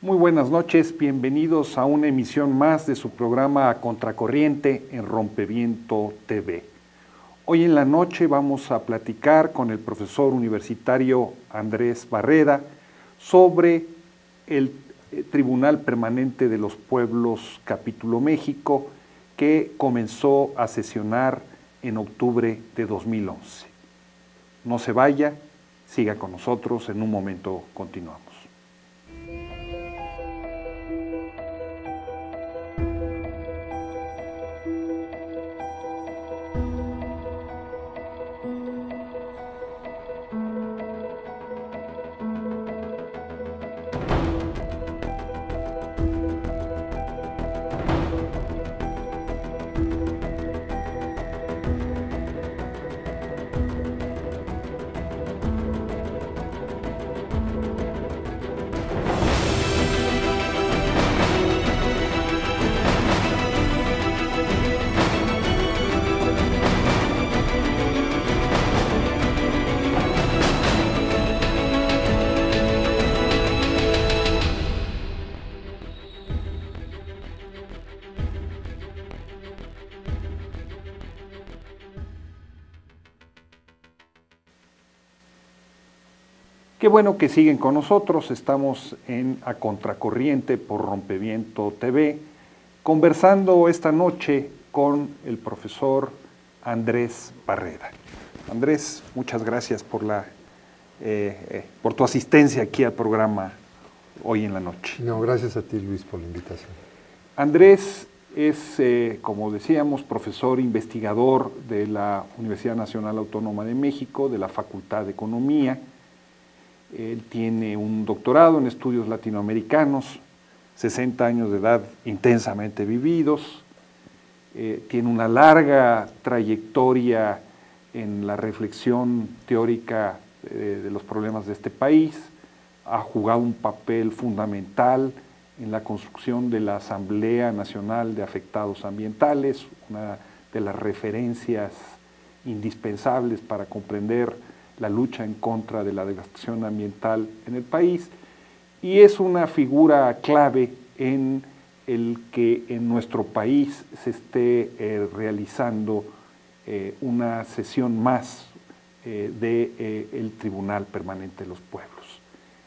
Muy buenas noches, bienvenidos a una emisión más de su programa A Contracorriente en Rompeviento TV. Hoy en la noche vamos a platicar con el profesor universitario Andrés Barreda sobre el Tribunal Permanente de los Pueblos Capítulo México, que comenzó a sesionar en octubre de 2011. No se vaya, siga con nosotros, en un momento continuamos. Qué bueno que siguen con nosotros, estamos en A Contracorriente por Rompeviento TV, conversando esta noche con el profesor Andrés Barreda. Andrés, muchas gracias por tu asistencia aquí al programa hoy en la noche. No, gracias a ti, Luis, por la invitación. Andrés es, como decíamos, profesor investigador de la Universidad Nacional Autónoma de México, de la Facultad de Economía. Él tiene un doctorado en estudios latinoamericanos, 60 años de edad intensamente vividos, tiene una larga trayectoria en la reflexión teórica de los problemas de este país, ha jugado un papel fundamental en la construcción de la Asamblea Nacional de Afectados Ambientales, una de las referencias indispensables para comprender la lucha en contra de la devastación ambiental en el país, y es una figura clave en el que en nuestro país se esté realizando una sesión más del Tribunal Permanente de los Pueblos.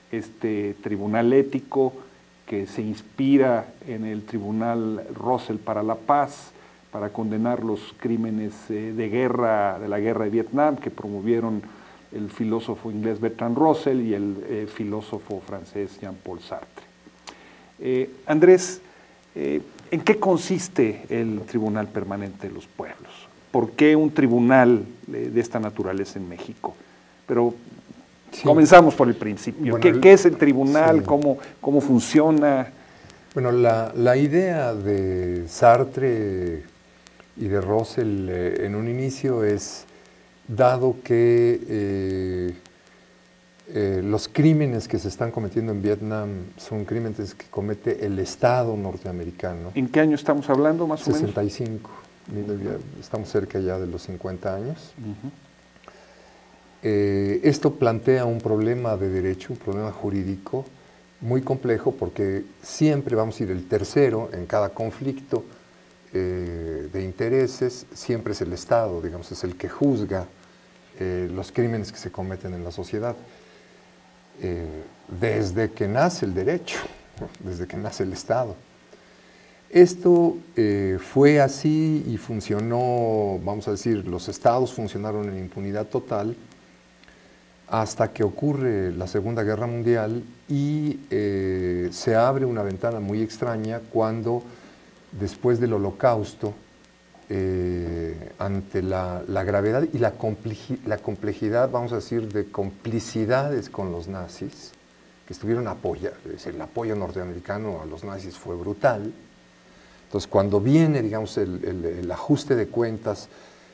Este tribunal ético que se inspira en el Tribunal Russell para la Paz, para condenar los crímenes de guerra, de la guerra de Vietnam, que promovieron el filósofo inglés Bertrand Russell y el filósofo francés Jean-Paul Sartre. Andrés, ¿en qué consiste el Tribunal Permanente de los Pueblos? ¿Por qué un tribunal de esta naturaleza en México? Pero sí, comenzamos por el principio. Bueno, ¿Qué es el tribunal? Sí. ¿Cómo funciona? Bueno, la idea de Sartre y de Russell en un inicio es, dado que los crímenes que se están cometiendo en Vietnam son crímenes que comete el Estado norteamericano. ¿En qué año estamos hablando, más o menos? 65. Estamos cerca ya de los 50 años. Esto plantea un problema de derecho, un problema jurídico muy complejo, porque siempre vamos a ir el tercero en cada conflicto de intereses, siempre es el Estado, digamos, es el que juzga los crímenes que se cometen en la sociedad. Desde que nace el derecho, desde que nace el Estado. Esto fue así y funcionó, vamos a decir, los estados funcionaron en impunidad total hasta que ocurre la Segunda Guerra Mundial y se abre una ventana muy extraña cuando, después del Holocausto, ante la gravedad y la complejidad, vamos a decir, de complicidades con los nazis, que estuvieron apoyando, es decir, el apoyo norteamericano a los nazis fue brutal. Entonces, cuando viene, digamos, el ajuste de cuentas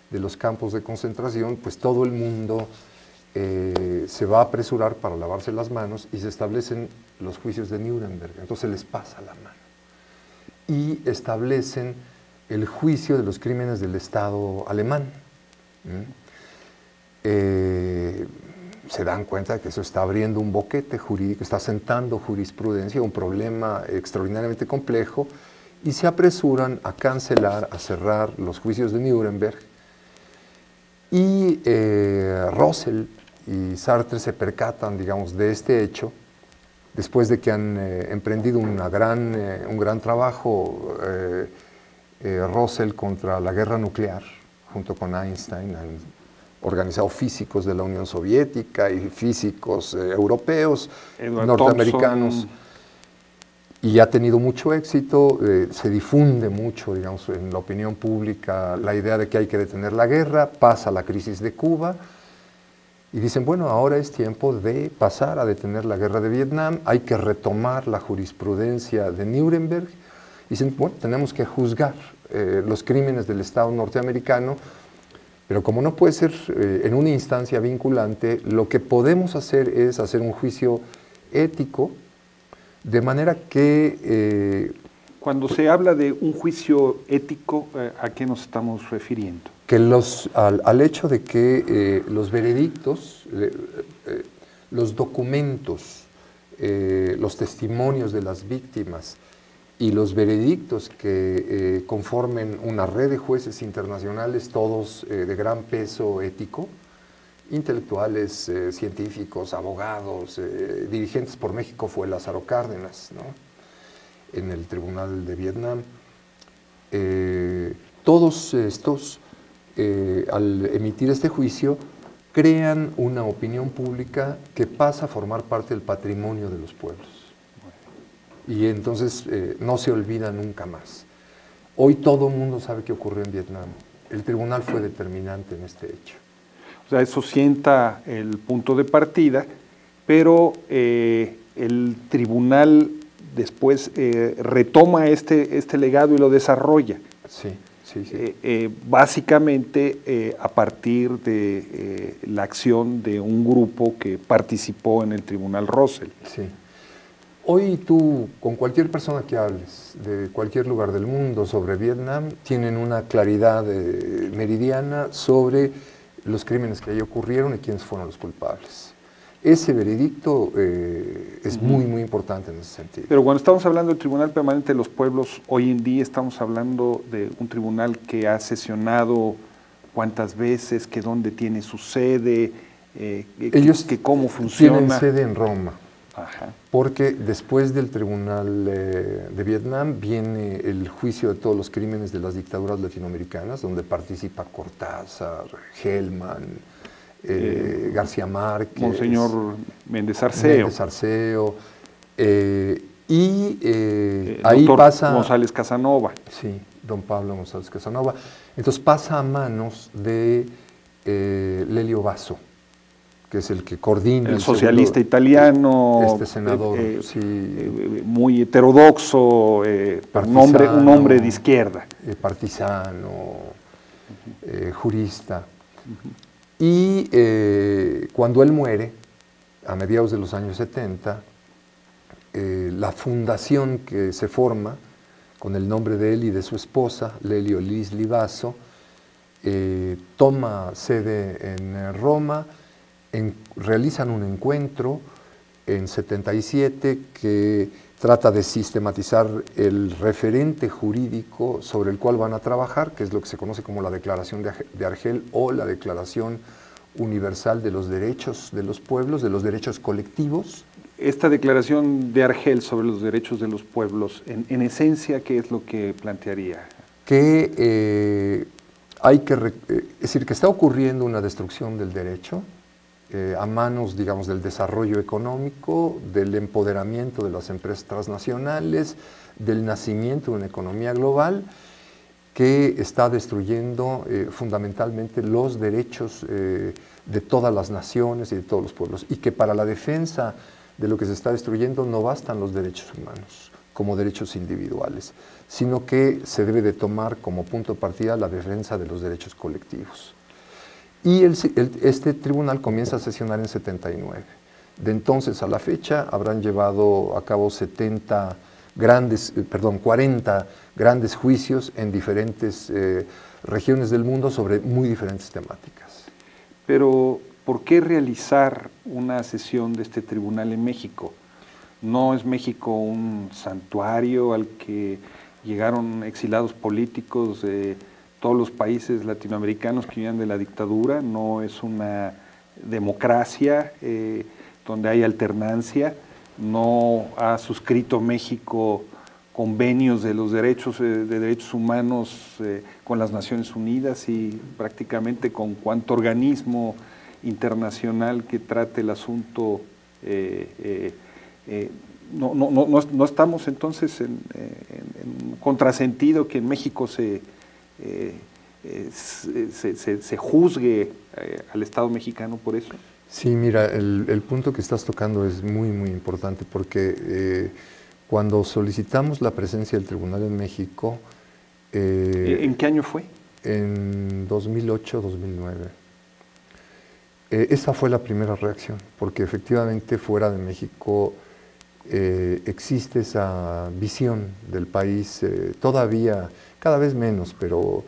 de los campos de concentración, pues todo el mundo se va a apresurar para lavarse las manos y se establecen los juicios de Nuremberg. Entonces se les pasa la mano y establecen el juicio de los crímenes del Estado alemán. se dan cuenta de que eso está abriendo un boquete jurídico, está sentando jurisprudencia, un problema extraordinariamente complejo, y se apresuran a cancelar, a cerrar los juicios de Nuremberg. Y Russell y Sartre se percatan, digamos, de este hecho, después de que han emprendido un gran trabajo, Russell contra la guerra nuclear, junto con Einstein, han organizado físicos de la Unión Soviética y físicos europeos, Edward norteamericanos, Thompson. Y ha tenido mucho éxito, se difunde mucho, digamos, en la opinión pública la idea de que hay que detener la guerra, pasa la crisis de Cuba, y dicen, bueno, ahora es tiempo de pasar a detener la guerra de Vietnam, hay que retomar la jurisprudencia de Nuremberg, y dicen, bueno, tenemos que juzgar los crímenes del Estado norteamericano, pero como no puede ser en una instancia vinculante, lo que podemos hacer es hacer un juicio ético, de manera que... Cuando se habla de un juicio ético, ¿a qué nos estamos refiriendo? Que al hecho de que los veredictos, los documentos, los testimonios de las víctimas y los veredictos que conformen una red de jueces internacionales, todos de gran peso ético, intelectuales, científicos, abogados, dirigentes por México fue Lázaro Cárdenas, ¿no?, en el Tribunal de Vietnam. Todos estos, al emitir este juicio, crean una opinión pública que pasa a formar parte del patrimonio de los pueblos. Y entonces no se olvida nunca más. Hoy todo el mundo sabe qué ocurrió en Vietnam. El tribunal fue determinante en este hecho. O sea, eso sienta el punto de partida, pero el tribunal después retoma este legado y lo desarrolla. Sí, sí, sí. Básicamente a partir de la acción de un grupo que participó en el Tribunal Russell. Sí. Hoy tú, con cualquier persona que hables de cualquier lugar del mundo sobre Vietnam, tienen una claridad meridiana sobre los crímenes que ahí ocurrieron y quiénes fueron los culpables. Ese veredicto es muy, muy importante en ese sentido. Pero cuando estamos hablando del Tribunal Permanente de los Pueblos, hoy en día estamos hablando de un tribunal que ha sesionado cuántas veces, que dónde tiene su sede, Ellos que cómo funciona. Tienen sede en Roma. Ajá. Porque después del Tribunal de Vietnam viene el juicio de todos los crímenes de las dictaduras latinoamericanas, donde participa Cortázar, Hellman, García Márquez, Monseñor Méndez Arceo. Ahí pasa... González Casanova. Sí, don Pablo González Casanova. Entonces pasa a manos de Lelio Basso, que es el que coordina... El socialista italiano, este senador, sí, muy heterodoxo, un hombre de izquierda. Partisano, jurista. Y cuando él muere, a mediados de los años 70, la fundación que se forma, con el nombre de él y de su esposa, Lelio Lisli Basso, toma sede en Roma, realizan un encuentro en 77 que trata de sistematizar el referente jurídico sobre el cual van a trabajar, que es lo que se conoce como la Declaración de Argel o la Declaración Universal de los Derechos de los Pueblos, de los derechos colectivos. Esta Declaración de Argel sobre los derechos de los pueblos, en esencia, ¿qué es lo que plantearía? Que hay que, es decir, que está ocurriendo una destrucción del derecho, a manos, digamos, del desarrollo económico, del empoderamiento de las empresas transnacionales, del nacimiento de una economía global que está destruyendo fundamentalmente los derechos de todas las naciones y de todos los pueblos, y que para la defensa de lo que se está destruyendo no bastan los derechos humanos como derechos individuales, sino que se debe de tomar como punto de partida la defensa de los derechos colectivos. Y este tribunal comienza a sesionar en 79. De entonces a la fecha habrán llevado a cabo 40 grandes juicios en diferentes regiones del mundo sobre muy diferentes temáticas. Pero ¿por qué realizar una sesión de este tribunal en México? ¿No es México un santuario al que llegaron exilados políticos de todos los países latinoamericanos que vivían de la dictadura? ¿No es una democracia donde hay alternancia? ¿No ha suscrito México convenios de los derechos humanos con las Naciones Unidas y prácticamente con cuánto organismo internacional que trate el asunto? No estamos entonces en contrasentido que en México se juzgue al Estado mexicano por eso. Sí, mira, el punto que estás tocando es muy, muy importante porque cuando solicitamos la presencia del tribunal en México... ¿En qué año fue? En 2008-2009. Esa fue la primera reacción, porque efectivamente fuera de México existe esa visión del país, todavía, cada vez menos, pero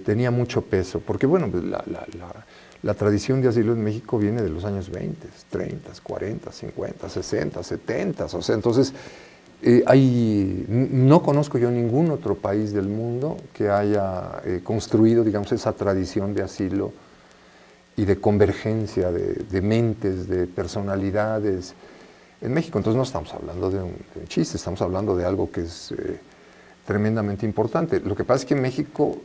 tenía mucho peso, porque bueno, la tradición de asilo en México viene de los años 20, 30, 40, 50, 60, 70, o sea, entonces no conozco yo ningún otro país del mundo que haya construido, digamos, esa tradición de asilo y de convergencia de mentes, de personalidades en México. Entonces no estamos hablando de un chiste, estamos hablando de algo que es tremendamente importante. Lo que pasa es que México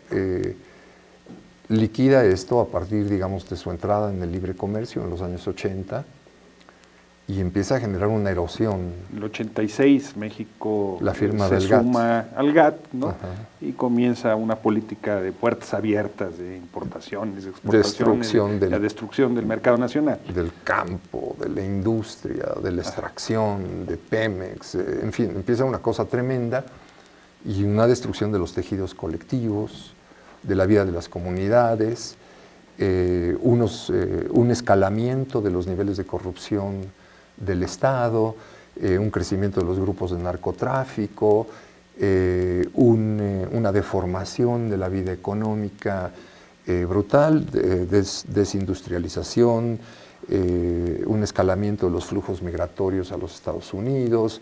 liquida esto a partir, digamos, de su entrada en el libre comercio en los años 80 y empieza a generar una erosión. En el 86 México se suma al GATT, ¿no? Ajá. Y comienza una política de puertas abiertas, de importaciones, de exportaciones, la destrucción del mercado nacional. Del campo, de la industria, de la extracción, de Pemex, en fin, empieza una cosa tremenda y una destrucción de los tejidos colectivos, de la vida de las comunidades, un escalamiento de los niveles de corrupción del Estado, un crecimiento de los grupos de narcotráfico, una deformación de la vida económica brutal, desindustrialización, un escalamiento de los flujos migratorios a los Estados Unidos,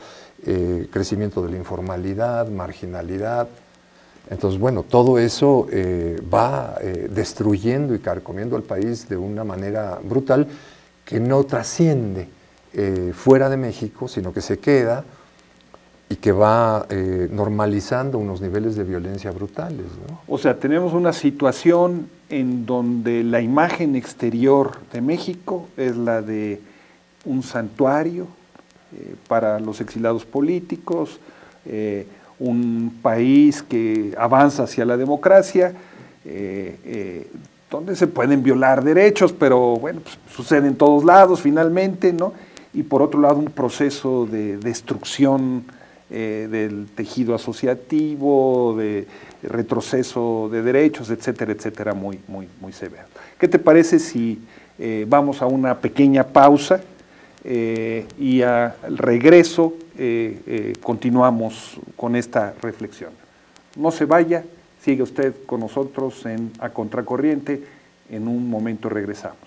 crecimiento de la informalidad, marginalidad. Entonces, bueno, todo eso va destruyendo y carcomiendo al país de una manera brutal que no trasciende fuera de México, sino que se queda y que va normalizando unos niveles de violencia brutales, ¿no? O sea, tenemos una situación en donde la imagen exterior de México es la de un santuario para los exilados políticos, un país que avanza hacia la democracia, donde se pueden violar derechos, pero bueno, pues, sucede en todos lados finalmente, ¿no? Y por otro lado un proceso de destrucción del tejido asociativo, de retroceso de derechos, etcétera, etcétera, muy severo. ¿Qué te parece si vamos a una pequeña pausa y al regreso continuamos con esta reflexión? No se vaya, sigue usted con nosotros A Contracorriente, en un momento regresamos.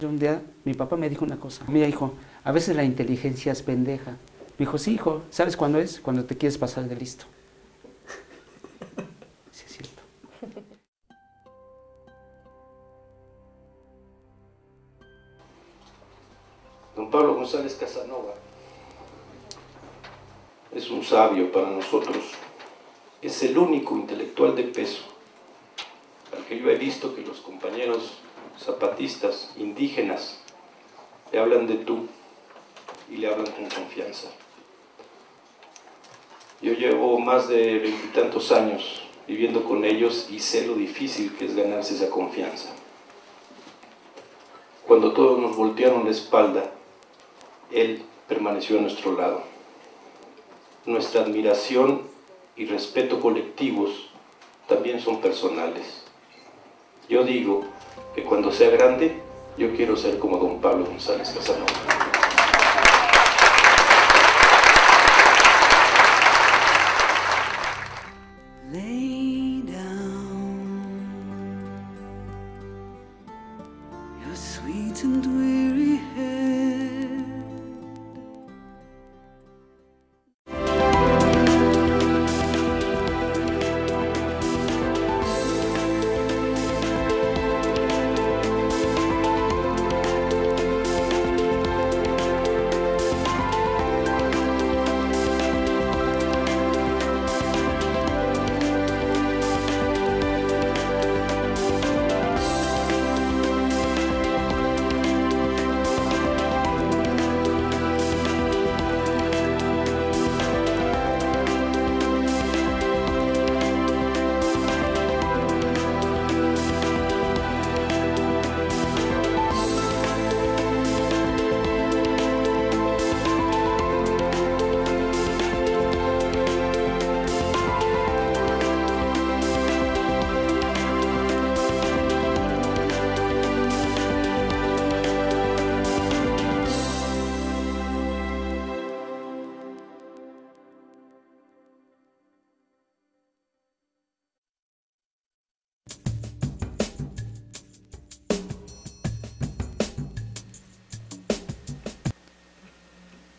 Un día mi papá me dijo una cosa: mira, hijo, a veces la inteligencia es pendeja. Me dijo: sí, hijo, ¿sabes cuándo es? Cuando te quieres pasar de listo. Sí, es cierto. Don Pablo González Casanova es un sabio para nosotros. Es el único intelectual de peso al que yo he visto que los compañeros zapatistas, indígenas, le hablan de tú y le hablan con confianza. Yo llevo más de 20 y tantos años viviendo con ellos y sé lo difícil que es ganarse esa confianza. Cuando todos nos voltearon la espalda, él permaneció a nuestro lado. Nuestra admiración y respeto colectivos también son personales. Yo digo que cuando sea grande, yo quiero ser como don Pablo González Casanova. her sweet and weary hair.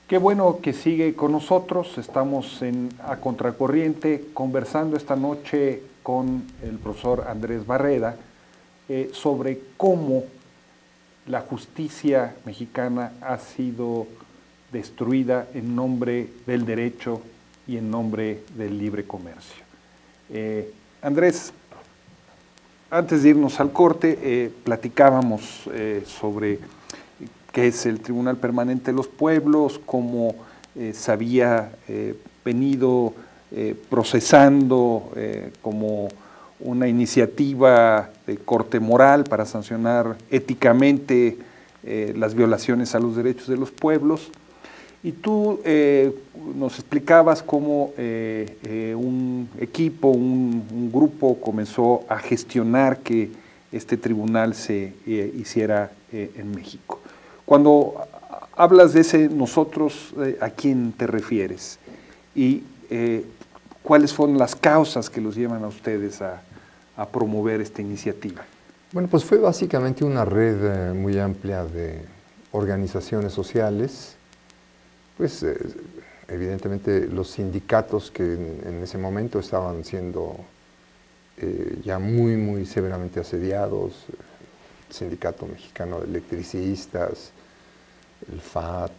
Qué bueno que sigue con nosotros. Estamos A Contracorriente conversando esta noche con el profesor Andrés Barreda sobre cómo la justicia mexicana ha sido destruida en nombre del derecho y en nombre del libre comercio. Andrés, antes de irnos al corte, platicábamos sobre qué es el Tribunal Permanente de los Pueblos, cómo se había venido procesando como una iniciativa de corte moral para sancionar éticamente las violaciones a los derechos de los pueblos. Y tú nos explicabas cómo un equipo, un grupo comenzó a gestionar que este tribunal se hiciera en México. Cuando hablas de ese nosotros, ¿a quién te refieres? Y ¿cuáles fueron las causas que los llevan a ustedes a promover esta iniciativa? Bueno, pues fue básicamente una red muy amplia de organizaciones sociales, pues evidentemente los sindicatos que en ese momento estaban siendo ya muy severamente asediados, el Sindicato Mexicano de Electricistas, el FAT,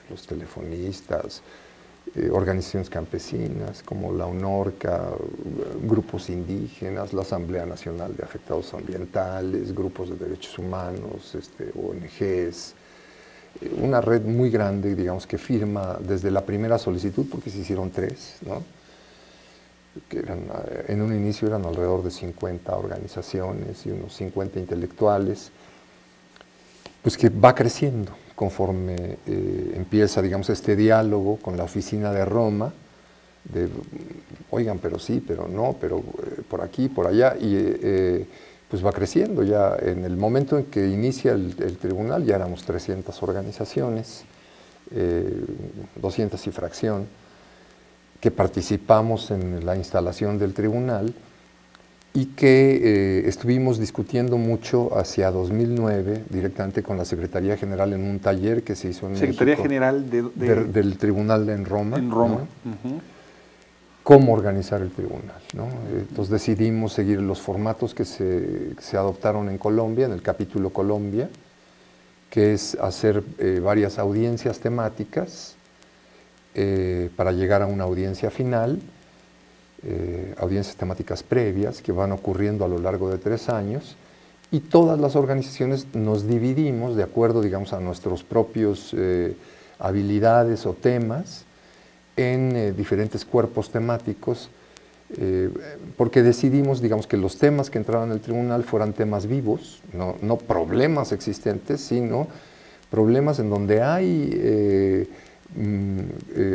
los telefonistas, organizaciones campesinas como la UNORCA, grupos indígenas, la Asamblea Nacional de Afectados Ambientales, grupos de derechos humanos, ONGs, una red muy grande, digamos, que firma desde la primera solicitud, porque se hicieron 3, ¿no? Que eran, en un inicio eran alrededor de 50 organizaciones y unos 50 intelectuales, pues que va creciendo conforme empieza, digamos, este diálogo con la oficina de Roma, de, oigan, pero sí, pero no, pero por aquí, por allá, y pues va creciendo. Ya en el momento en que inicia el tribunal ya éramos 300 organizaciones, 200 y fracción, que participamos en la instalación del tribunal y que estuvimos discutiendo mucho hacia 2009 directamente con la Secretaría General en un taller que se hizo en Secretaría México, General del tribunal en Roma. En Roma. ¿No? Cómo organizar el tribunal, ¿no? Entonces decidimos seguir los formatos que se adoptaron en Colombia, en el capítulo Colombia, que es hacer varias audiencias temáticas para llegar a una audiencia final, audiencias temáticas previas que van ocurriendo a lo largo de 3 años, y todas las organizaciones nos dividimos de acuerdo, digamos, a nuestros propios habilidades o temas en diferentes cuerpos temáticos, porque decidimos, digamos, que los temas que entraban en el tribunal fueran temas vivos, no problemas existentes, sino problemas en donde hay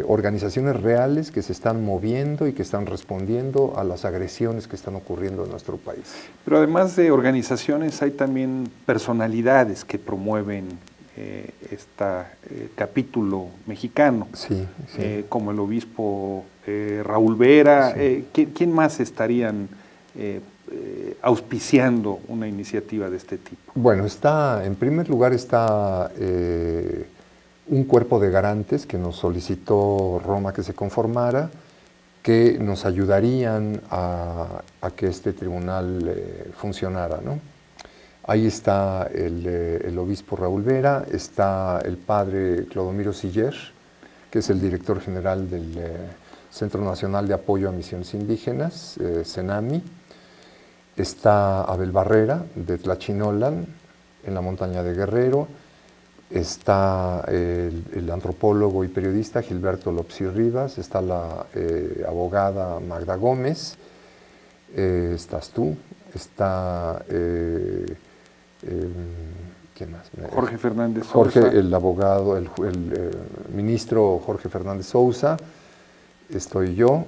organizaciones reales que se están moviendo y que están respondiendo a las agresiones que están ocurriendo en nuestro país. Pero además de organizaciones hay también personalidades que promueven este capítulo mexicano, sí. como el obispo Raúl Vera. Sí. ¿Quién más estarían auspiciando una iniciativa de este tipo? Bueno, en primer lugar está un cuerpo de garantes que nos solicitó Roma que se conformara, que nos ayudarían a que este tribunal funcionara, ¿no? Ahí está el obispo Raúl Vera, está el padre Clodomiro Siller, que es el director general del Centro Nacional de Apoyo a Misiones Indígenas, CENAMI. Está Abel Barrera, de Tlachinolan, en la montaña de Guerrero. Está el antropólogo y periodista Gilberto Lopsi Rivas, está la abogada Magda Gómez, estás tú, está... ¿quién más? Jorge Fernández Jorge, Sousa. el abogado, el ministro Jorge Fernández Sousa, estoy yo,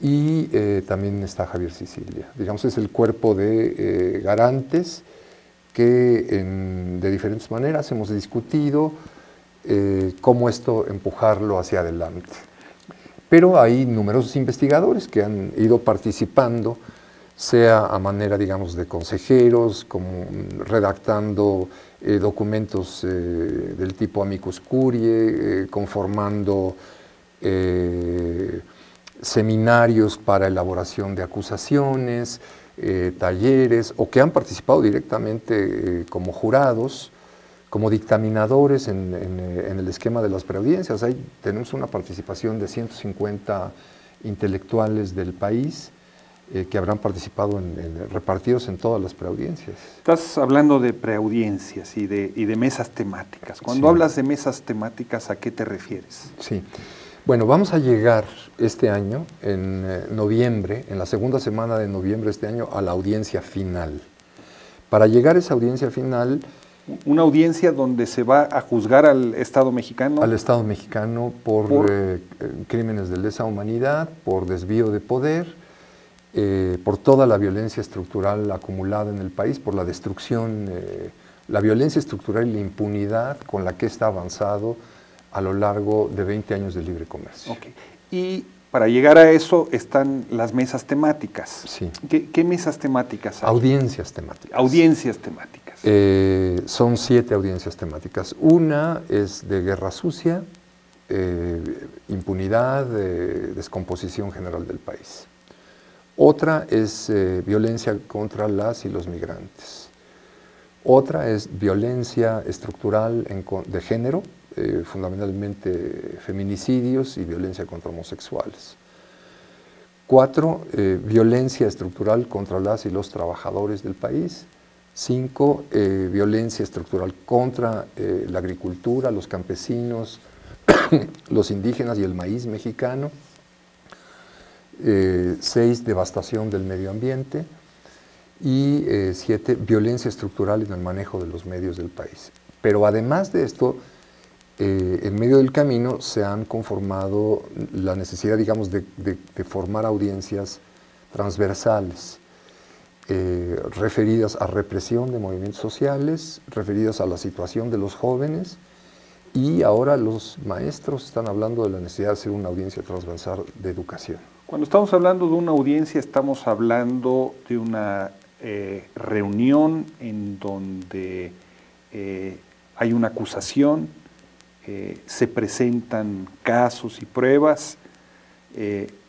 y también está Javier Sicilia. Digamos, es el cuerpo de garantes que de diferentes maneras hemos discutido cómo esto empujarlo hacia adelante. Pero hay numerosos investigadores que han ido participando, sea a manera, digamos, de consejeros, como redactando documentos del tipo amicus curiae, conformando seminarios para elaboración de acusaciones, talleres, o que han participado directamente como jurados, como dictaminadores en el esquema de las preaudiencias. Ahí tenemos una participación de 150 intelectuales del país que habrán participado repartidos en todas las preaudiencias. Estás hablando de preaudiencias y de mesas temáticas. Cuando Sí. hablas de mesas temáticas, ¿a qué te refieres? Sí. Bueno, vamos a llegar este año, en noviembre, en la segunda semana de noviembre de este año, a la audiencia final. Para llegar a esa audiencia final... Una audiencia donde se va a juzgar al Estado mexicano. Al Estado mexicano por crímenes de lesa humanidad, por desvío de poder, por toda la violencia estructural acumulada en el país, por la destrucción, la violencia estructural y la impunidad con la que está avanzado a lo largo de 20 años de libre comercio. Okay. Y para llegar a eso están las mesas temáticas. Sí. ¿Qué mesas temáticas hay? Audiencias temáticas. Audiencias temáticas. Son 7 audiencias temáticas. Una es de guerra sucia, impunidad, descomposición general del país. Otra es violencia contra las y los migrantes. Otra es violencia estructural de género, fundamentalmente feminicidios y violencia contra homosexuales. 4, violencia estructural contra las y los trabajadores del país. 5, violencia estructural contra la agricultura, los campesinos, los indígenas y el maíz mexicano. 6, devastación del medio ambiente. Y 7, violencia estructural en el manejo de los medios del país. Pero además de esto, en medio del camino se han conformado la necesidad, digamos, de formar audiencias transversales, referidas a represión de movimientos sociales, referidas a la situación de los jóvenes, y ahora los maestros están hablando de la necesidad de hacer una audiencia transversal de educación. Cuando estamos hablando de una audiencia, estamos hablando de una reunión en donde hay una acusación, se presentan casos y pruebas,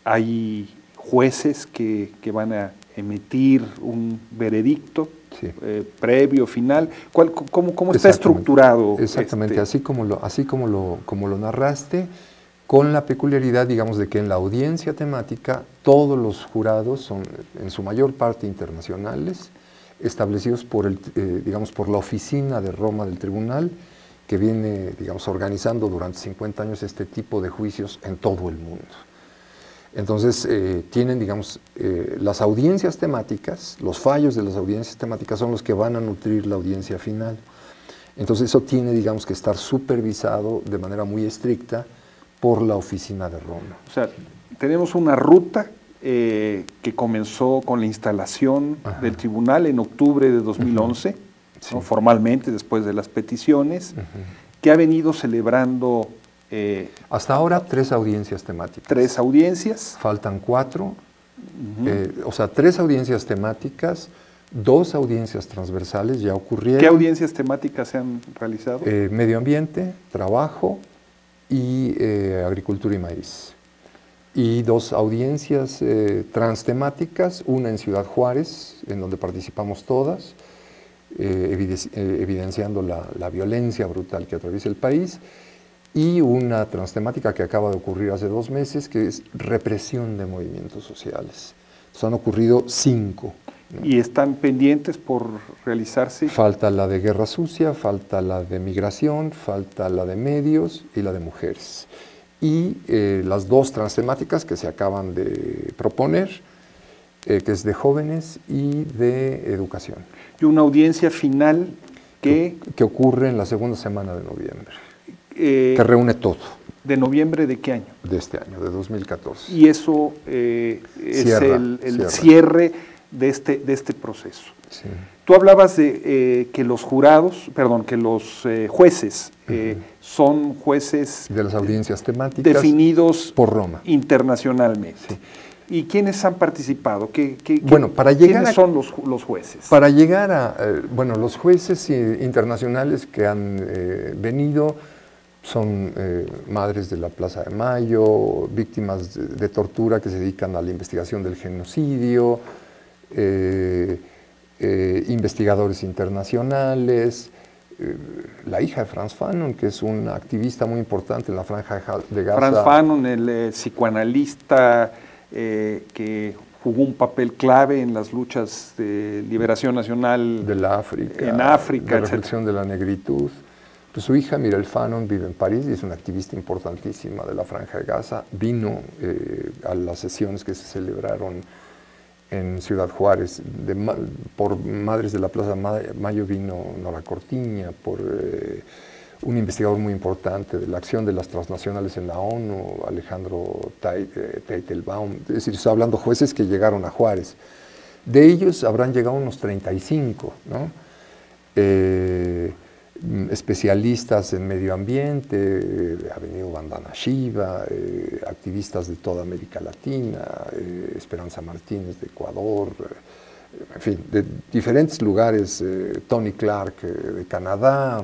hay jueces que van a emitir un veredicto, sí, previo, final. ¿Cómo está estructurado? Exactamente, así como lo narraste, con la peculiaridad, digamos, de que en la audiencia temática todos los jurados son en su mayor parte internacionales, establecidos por la oficina de Roma del tribunal, que viene, digamos, organizando durante 50 años este tipo de juicios en todo el mundo. Entonces, tienen, digamos, las audiencias temáticas, los fallos de las audiencias temáticas son los que van a nutrir la audiencia final. Entonces, eso tiene, digamos, que estar supervisado de manera muy estricta por la oficina de Roma. O sea, tenemos una ruta que comenzó con la instalación del tribunal en octubre de 2011, sí, ¿no? Formalmente, después de las peticiones, que ha venido celebrando... hasta ahora 3 audiencias temáticas. 3 audiencias. Faltan 4 O sea, 3 audiencias temáticas, 2 audiencias transversales ya ocurrieron. ¿Qué audiencias temáticas se han realizado? Medio ambiente, trabajo y agricultura y maíz. Y 2 audiencias transtemáticas, una en Ciudad Juárez, en donde participamos todas, evidenciando la violencia brutal que atraviesa el país, y una transtemática que acaba de ocurrir hace 2 meses, que es represión de movimientos sociales. Entonces, han ocurrido 5. ¿no? ¿Y están pendientes por realizarse? Falta la de guerra sucia, falta la de migración, falta la de medios y la de mujeres. Y las 2 transtemáticas que se acaban de proponer, que es de jóvenes y de educación. Y una audiencia final que ocurre en la segunda semana de noviembre, que reúne todo. ¿De noviembre de qué año? De este año, de 2014. Y eso es el cierre de este proceso. Sí. Tú hablabas de que los jueces son jueces de las audiencias temáticas definidos por Roma internacionalmente. Sí. ¿Y quiénes han participado? Bueno, ¿quiénes son los jueces? Para llegar a, los jueces internacionales que han venido son madres de la Plaza de Mayo, víctimas de tortura que se dedican a la investigación del genocidio, investigadores internacionales, la hija de Frantz Fanon, que es una activista muy importante en la Franja de Gaza. Frantz Fanon, el psicoanalista que jugó un papel clave en las luchas de liberación nacional de la África, en África, de reflexión de la negritud. Pues su hija, Mireille Fanon, vive en París y es una activista importantísima de la Franja de Gaza. Vino a las sesiones que se celebraron en Ciudad Juárez, por Madres de la Plaza Mayo vino Nora Cortiña, por un investigador muy importante de la acción de las transnacionales en la ONU, Alejandro Teitelbaum. Es decir, está hablando jueces que llegaron a Juárez. De ellos habrán llegado unos 35, ¿no? Especialistas en medio ambiente, ha venido Vandana Shiva, activistas de toda América Latina, Esperanza Martínez de Ecuador, en fin, de diferentes lugares, Tony Clark de Canadá,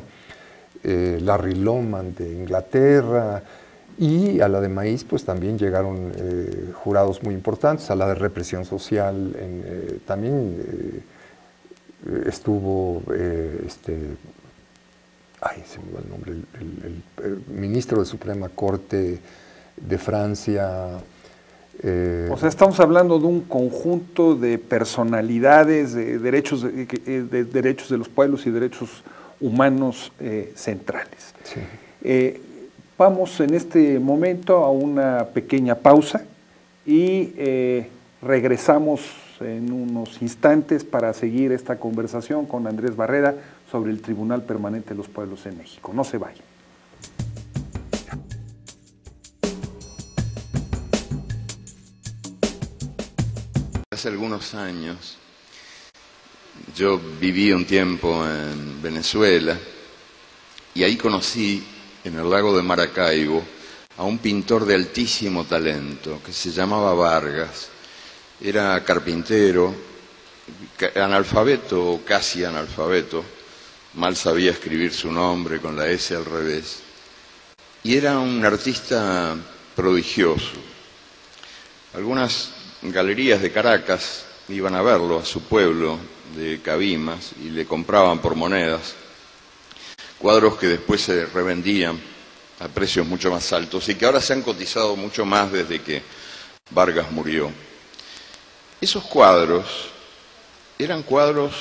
Larry Lohmann de Inglaterra, y a la de maíz pues también llegaron jurados muy importantes, a la de represión social también estuvo se me va el nombre, el ministro de Suprema Corte de Francia. O sea, estamos hablando de un conjunto de personalidades, de derechos de los pueblos y derechos humanos centrales. Sí. Vamos en este momento a una pequeña pausa y regresamos en unos instantes para seguir esta conversación con Andrés Barrera sobre el Tribunal Permanente de los Pueblos en México. No se vayan. Hace algunos años yo viví un tiempo en Venezuela y ahí conocí en el lago de Maracaibo a un pintor de altísimo talento que se llamaba Vargas. Era carpintero, analfabeto o casi analfabeto, mal sabía escribir su nombre con la S al revés, y era un artista prodigioso. Algunas galerías de Caracas iban a verlo a su pueblo de Cabimas y le compraban por monedas cuadros que después se revendían a precios mucho más altos y que ahora se han cotizado mucho más desde que Vargas murió. Esos cuadros eran cuadros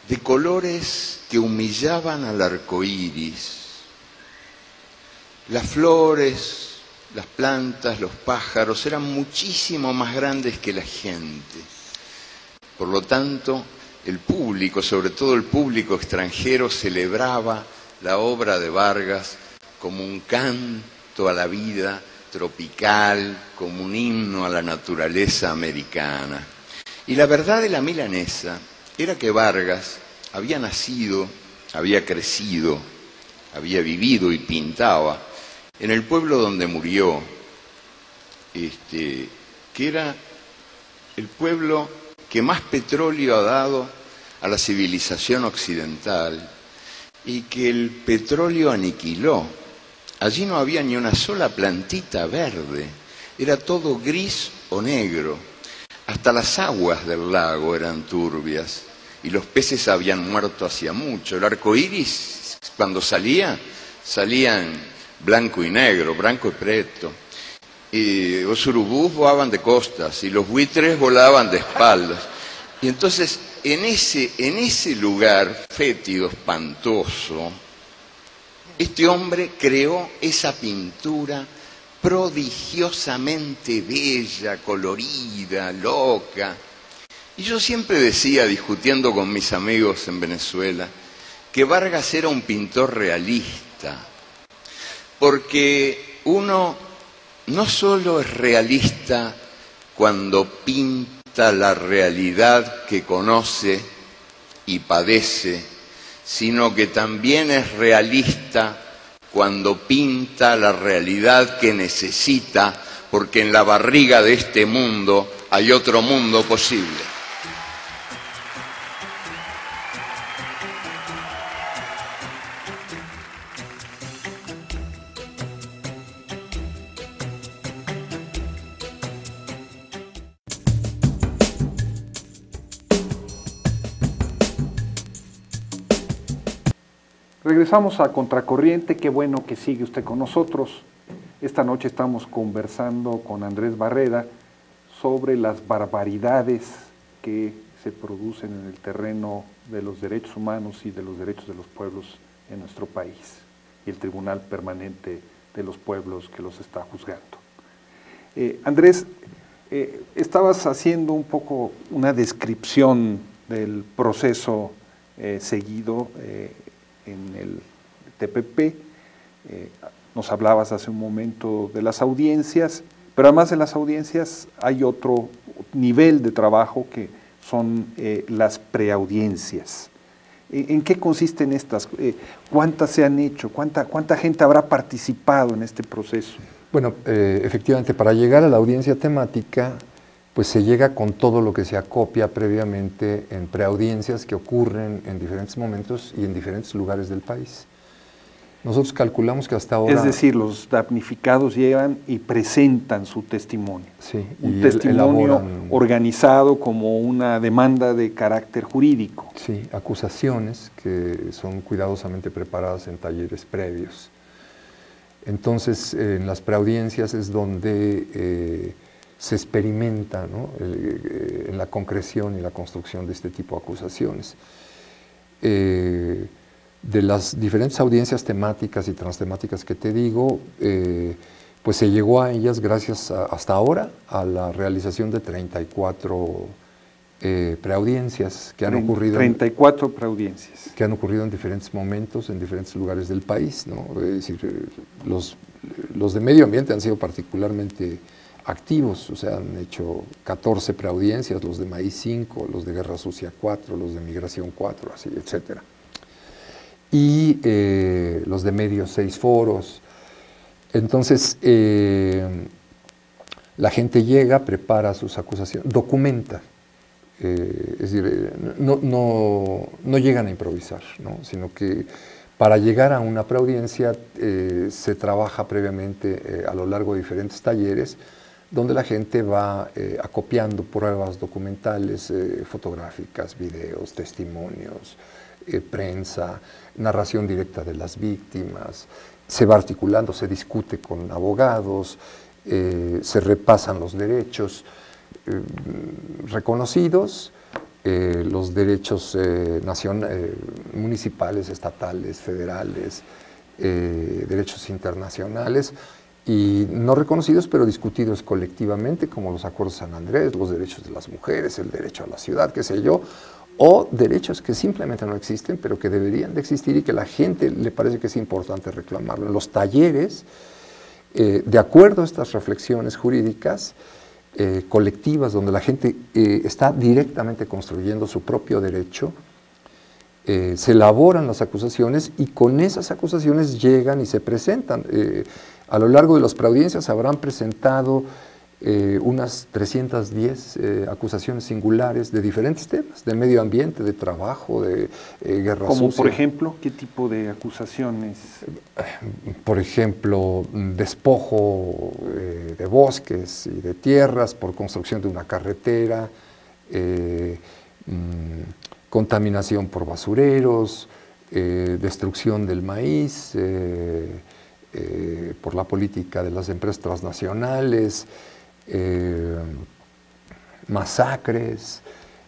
de colores que humillaban al arco iris. Las flores, las plantas, los pájaros eran muchísimo más grandes que la gente. Por lo tanto, el público, sobre todo el público extranjero, celebraba la obra de Vargas como un canto a la vida tropical, como un himno a la naturaleza americana. Y la verdad de la milanesa era que Vargas había nacido, había crecido, había vivido y pintaba en el pueblo donde murió, que era el pueblo que más petróleo ha dado a la civilización occidental y que el petróleo aniquiló. Allí no había ni una sola plantita verde, era todo gris o negro. Hasta las aguas del lago eran turbias y los peces habían muerto hacía mucho. El arco iris, cuando salía en blanco y negro, blanco y preto. Y los urubús volaban de costas y los buitres volaban de espaldas. Y entonces, en ese lugar fétido, espantoso, este hombre creó esa pintura prodigiosamente bella, colorida, loca. Y yo siempre decía, discutiendo con mis amigos en Venezuela, que Vargas era un pintor realista, porque uno no solo es realista cuando pinta la realidad que conoce y padece, sino que también es realista cuando pinta la realidad que necesita, porque en la barriga de este mundo hay otro mundo posible. Regresamos a Contracorriente, qué bueno que sigue usted con nosotros. Esta noche estamos conversando con Andrés Barreda sobre las barbaridades que se producen en el terreno de los derechos humanos y de los derechos de los pueblos en nuestro país y el Tribunal Permanente de los Pueblos que los está juzgando. Andrés, estabas haciendo un poco una descripción del proceso seguido en el TPP, nos hablabas hace un momento de las audiencias, pero además de las audiencias hay otro nivel de trabajo que son las preaudiencias. ¿En qué consisten estas? ¿Cuántas se han hecho? ¿Cuánta gente habrá participado en este proceso? Bueno, efectivamente, para llegar a la audiencia temática, pues se llega con todo lo que se acopia previamente en preaudiencias que ocurren en diferentes momentos y en diferentes lugares del país. Nosotros calculamos que hasta ahora... Es decir, los damnificados llegan y presentan su testimonio. Sí, un testimonio organizado como una demanda de carácter jurídico. Sí, acusaciones que son cuidadosamente preparadas en talleres previos. Entonces, en las preaudiencias es donde se experimenta, ¿no?, en la concreción y la construcción de este tipo de acusaciones. De las diferentes audiencias temáticas y transtemáticas que te digo, pues se llegó a ellas gracias hasta ahora a la realización de 34 preaudiencias que han ocurrido. 34 preaudiencias. Que han ocurrido en diferentes momentos, en diferentes lugares del país, ¿no? Es decir, los de medio ambiente han sido particularmente activos, o sea, han hecho 14 preaudiencias, los de Maíz 5, los de Guerra Sucia 4, los de Migración 4, así, etcétera. Y los de medios 6 foros. Entonces, la gente llega, prepara sus acusaciones, documenta. Es decir, no llegan a improvisar, ¿no?, sino que para llegar a una preaudiencia se trabaja previamente a lo largo de diferentes talleres donde la gente va acopiando pruebas documentales, fotográficas, videos, testimonios, prensa, narración directa de las víctimas, se va articulando, se discute con abogados, se repasan los derechos reconocidos, los derechos municipales, estatales, federales, derechos internacionales, y no reconocidos, pero discutidos colectivamente, como los acuerdos de San Andrés, los derechos de las mujeres, el derecho a la ciudad, qué sé yo, o derechos que simplemente no existen, pero que deberían de existir y que a la gente le parece que es importante reclamarlo. En los talleres, de acuerdo a estas reflexiones jurídicas colectivas, donde la gente está directamente construyendo su propio derecho, se elaboran las acusaciones y con esas acusaciones llegan y se presentan. A lo largo de las preaudiencias habrán presentado unas 310 acusaciones singulares de diferentes temas, de medio ambiente, de trabajo, de guerra Como sucia. por ejemplo, ¿qué tipo de acusaciones? Por ejemplo, despojo de bosques y de tierras por construcción de una carretera, contaminación por basureros, destrucción del maíz, por la política de las empresas transnacionales, masacres,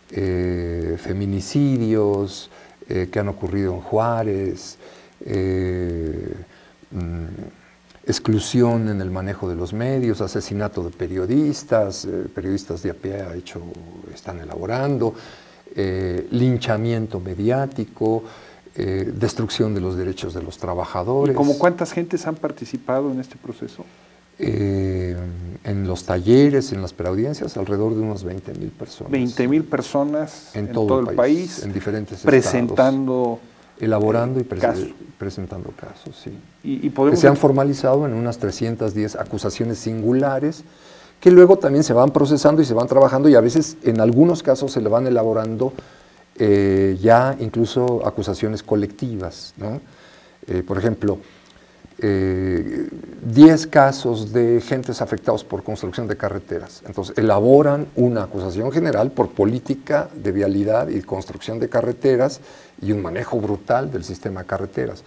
feminicidios que han ocurrido en Juárez, exclusión en el manejo de los medios, asesinato de periodistas, periodistas de a pie están elaborando, linchamiento mediático, destrucción de los derechos de los trabajadores. ¿Y como cuántas gentes han participado en este proceso? En los talleres, en las preaudiencias, alrededor de unas 20,000 personas. 20,000 personas en todo el país, en diferentes presentando estados, elaborando y casos. presentando casos, sí. Y podemos... que se han formalizado en unas 310 acusaciones singulares que luego también se van procesando y se van trabajando y a veces en algunos casos se le van elaborando ya incluso acusaciones colectivas, ¿no? Por ejemplo, 10 casos de gentes afectados por construcción de carreteras. Entonces, elaboran una acusación general por política de vialidad y construcción de carreteras y un manejo brutal del sistema de carreteras.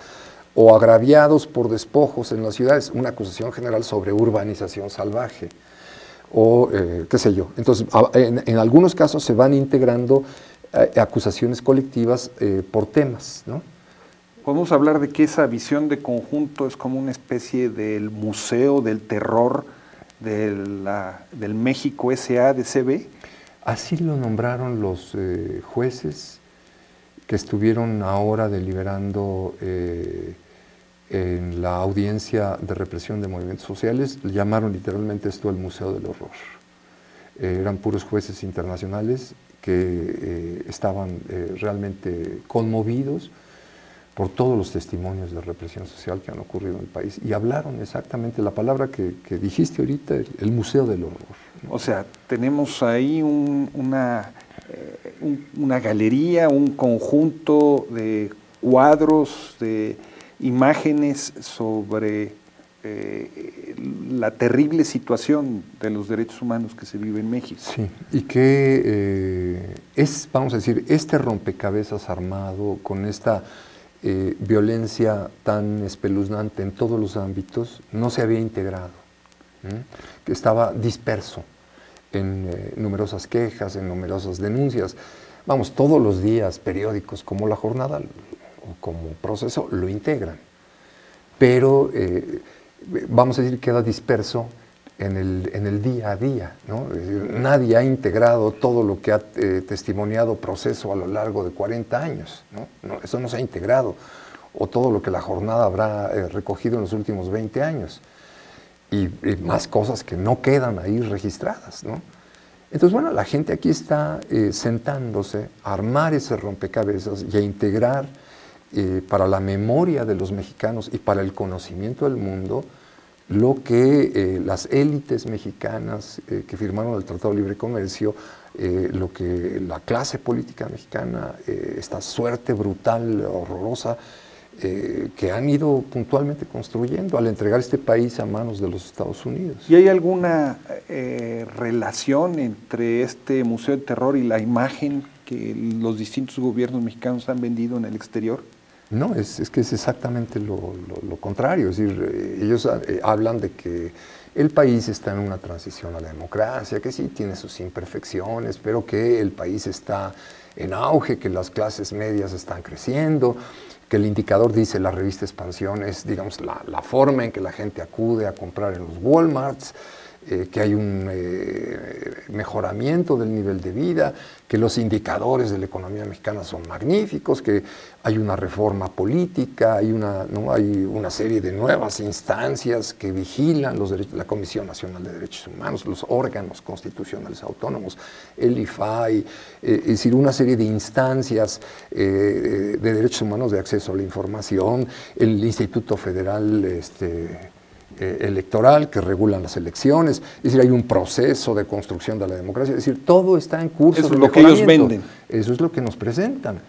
O agraviados por despojos en las ciudades, una acusación general sobre urbanización salvaje. O qué sé yo. Entonces, en algunos casos se van integrando acusaciones colectivas por temas, ¿no? Podemos hablar de que esa visión de conjunto es como una especie del museo del terror del México S.A.D.C.B. Así lo nombraron los jueces que estuvieron ahora deliberando en la audiencia de represión de movimientos sociales. Llamaron literalmente esto el Museo del Horror. Eran puros jueces internacionales que estaban realmente conmovidos por todos los testimonios de represión social que han ocurrido en el país y hablaron exactamente la palabra que dijiste ahorita, el Museo del Horror, ¿no? O sea, tenemos ahí una galería, un conjunto de cuadros, de imágenes sobre la terrible situación de los derechos humanos que se vive en México. Sí, y que vamos a decir, este rompecabezas armado con esta violencia tan espeluznante en todos los ámbitos no se había integrado, que estaba disperso en numerosas quejas, en numerosas denuncias. Vamos, todos los días periódicos como La Jornada o como Proceso lo integran, pero vamos a decir queda disperso en el día a día, ¿no? Es decir, nadie ha integrado todo lo que ha testimoniado Proceso a lo largo de 40 años, ¿no? No, eso no se ha integrado, o todo lo que La Jornada habrá recogido en los últimos 20 años, y más cosas que no quedan ahí registradas, ¿no? Entonces, bueno, la gente aquí está sentándose a armar ese rompecabezas y a integrar para la memoria de los mexicanos y para el conocimiento del mundo lo que las élites mexicanas que firmaron el Tratado de Libre Comercio, lo que la clase política mexicana, esta suerte brutal, horrorosa, que han ido puntualmente construyendo al entregar este país a manos de los Estados Unidos. ¿Y hay alguna relación entre este Museo del Terror y la imagen que los distintos gobiernos mexicanos han vendido en el exterior? No, es que es exactamente lo contrario. Es decir, ellos hablan de que el país está en una transición a la democracia, que sí tiene sus imperfecciones, pero que el país está en auge, que las clases medias están creciendo, que el indicador, dice la revista Expansión, es, digamos, la forma en que la gente acude a comprar en los Walmarts, que hay un mejoramiento del nivel de vida, que los indicadores de la economía mexicana son magníficos, que hay una reforma política, hay una serie de nuevas instancias que vigilan los derechos, la Comisión Nacional de Derechos Humanos, los órganos constitucionales autónomos, el IFAI, es decir, una serie de instancias de derechos humanos de acceso a la información, el Instituto Federal electoral que regulan las elecciones, es decir, hay un proceso de construcción de la democracia, es decir, todo está en curso. Eso es lo que ellos venden. Eso es lo que nos presentan.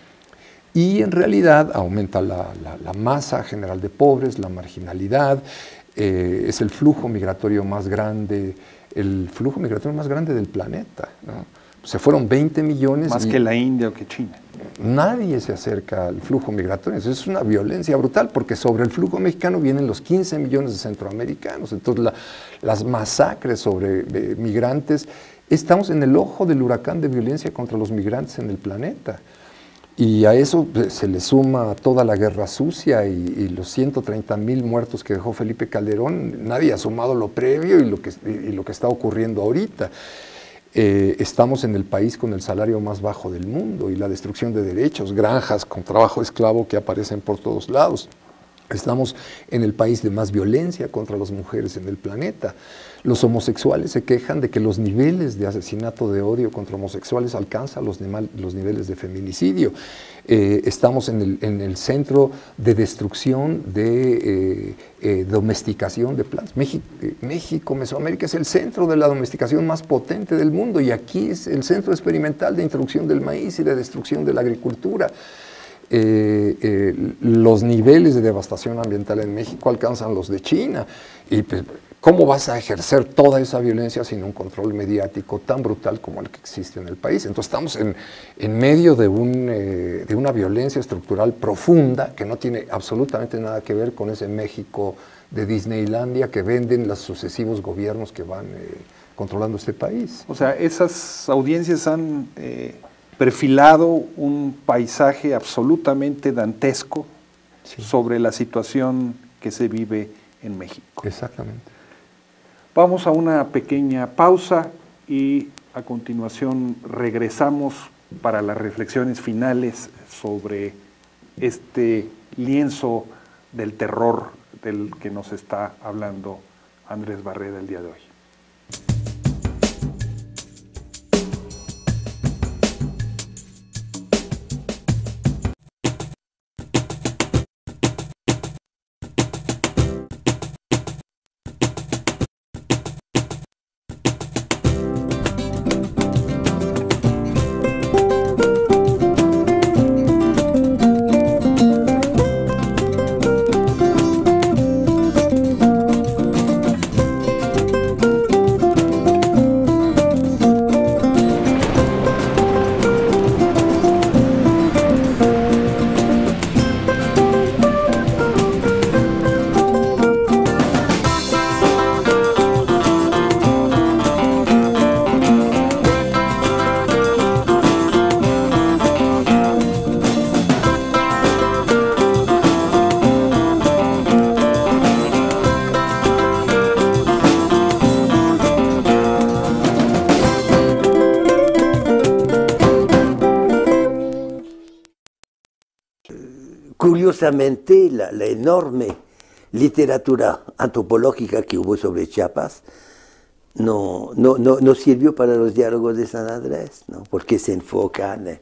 Y en realidad aumenta la masa general de pobres, la marginalidad, es el flujo migratorio más grande del planeta, ¿no? Se fueron 20 millones. Más que la India o que China. Nadie se acerca al flujo migratorio. Eso es una violencia brutal, porque sobre el flujo mexicano vienen los 15 millones de centroamericanos. Entonces, las masacres sobre migrantes, estamos en el ojo del huracán de violencia contra los migrantes en el planeta. Y a eso se le suma toda la guerra sucia y los 130,000 muertos que dejó Felipe Calderón. Nadie ha sumado lo previo y lo que está ocurriendo ahorita. Estamos en el país con el salario más bajo del mundo y la destrucción de derechos, granjas con trabajo esclavo que aparecen por todos lados. Estamos en el país de más violencia contra las mujeres en el planeta. Los homosexuales se quejan de que los niveles de asesinato de odio contra homosexuales alcanzan los niveles de feminicidio. Estamos en el centro de destrucción, de domesticación de plantas. México, Mesoamérica, es el centro de la domesticación más potente del mundo y aquí es el centro experimental de introducción del maíz y de destrucción de la agricultura. Los niveles de devastación ambiental en México alcanzan los de China. Y pues, ¿cómo vas a ejercer toda esa violencia sin un control mediático tan brutal como el que existe en el país? Entonces estamos en medio de una violencia estructural profunda que no tiene absolutamente nada que ver con ese México de Disneylandia que venden los sucesivos gobiernos que van controlando este país. O sea, esas audiencias han perfilado un paisaje absolutamente dantesco sobre la situación que se vive en México. Exactamente. Vamos a una pequeña pausa y a continuación regresamos para las reflexiones finales sobre este lienzo del terror del que nos está hablando Andrés Barreda el día de hoy. Curiosamente, la enorme literatura antropológica que hubo sobre Chiapas no sirvió para los diálogos de San Andrés, ¿no? Porque se enfocan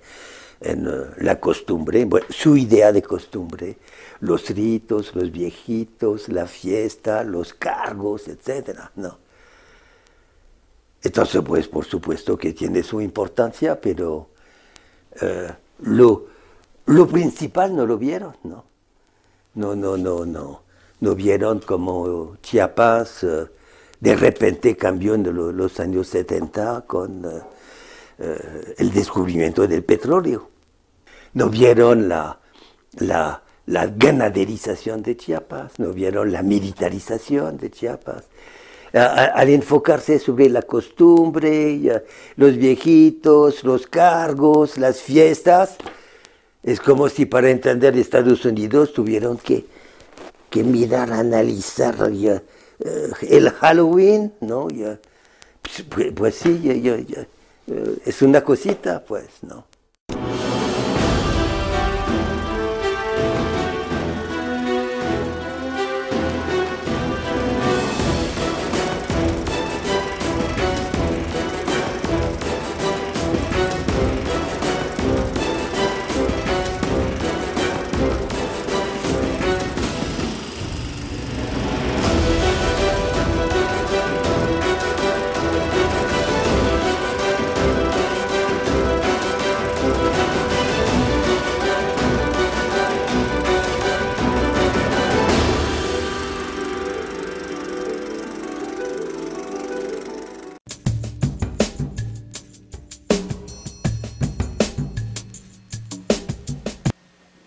en la costumbre, bueno, su idea de costumbre, los ritos, los viejitos, la fiesta, los cargos, etcétera, ¿no? Entonces, pues, por supuesto que tiene su importancia, pero lo principal no lo vieron, ¿no? No vieron cómo Chiapas de repente cambió en los años 70 con el descubrimiento del petróleo. No vieron la ganaderización de Chiapas, no vieron la militarización de Chiapas. Al enfocarse sobre la costumbre, los viejitos, los cargos, las fiestas, es como si para entender Estados Unidos tuvieron que mirar, analizar el Halloween, ¿no? Pues sí, es una cosita, pues, ¿no?